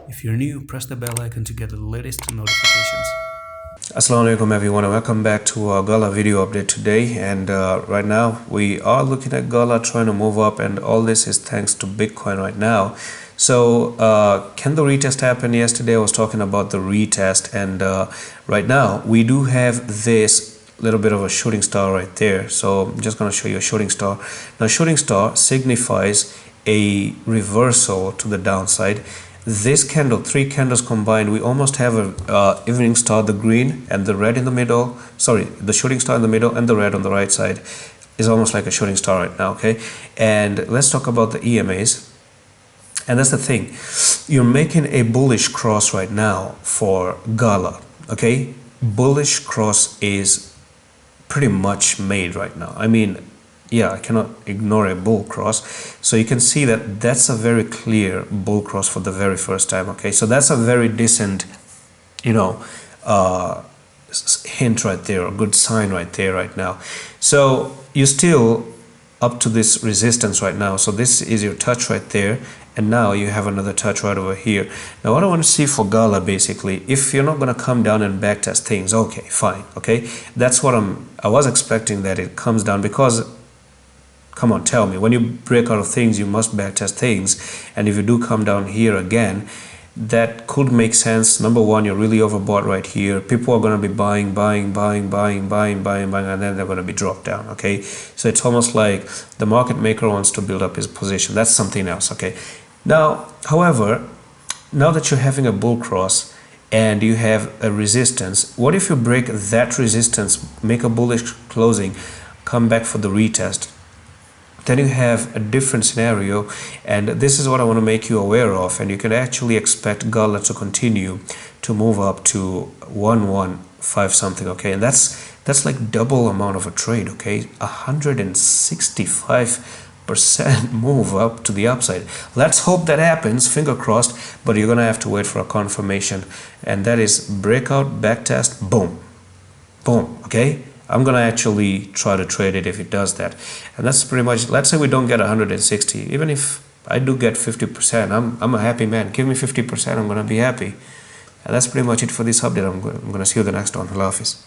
If you're new, press the bell icon to get the latest notifications. Assalamu alaikum everyone, and welcome back to our Gala video update today. And right now we are looking at Gala trying to move up, and all this is thanks to Bitcoin right now. So can the retest happen? Yesterday I was talking about the retest, and right now we do have this little bit of a shooting star right there. So I'm just going to show you a shooting star. Now shooting star signifies a reversal to the downside. This candle, three candles combined, we almost have a evening star, the green and the red in the middle. Sorry, the shooting star in the middle and the red on the right side is almost like a shooting star right now. Okay, and let's talk about the EMAs. And that's the thing, you're making a bullish cross right now for Gala. Okay, bullish cross is pretty much made right now. I mean, yeah, I cannot ignore a bull cross. So you can see that that's a very clear bull cross for the very first time. Okay, so that's a very decent, hint right there, a good sign right there right now. So you're still up to this resistance right now. So this is your touch right there, and now you have another touch right over here. Now what I want to see for Gala, basically, if you're not going to come down and backtest things, okay, fine. Okay, that's what I was expecting, that it comes down, because come on, tell me, when you break out of things, you must backtest things. And if you do come down here again, that could make sense. Number one, you're really overbought right here. People are going to be buying, and then they're going to be dropped down. Okay, so it's almost like the market maker wants to build up his position. That's something else. Okay, now, however, now that you're having a bull cross and you have a resistance, what if you break that resistance, make a bullish closing, come back for the retest? Then you have a different scenario, and this is what I want to make you aware of. And you can actually expect Gala to continue to move up to 115 something. Okay, and that's like double amount of a trade. Okay, 165% move up to the upside. Let's hope that happens, finger crossed, but you're gonna have to wait for a confirmation, and that is breakout, backtest, boom, boom. Okay, I'm gonna actually try to trade it if it does that. And that's pretty much, let's say we don't get 160, even if I do get 50%, I'm a happy man. Give me 50%, I'm gonna be happy. And that's pretty much it for this update. I'm gonna see you the next one. Allah Hafiz.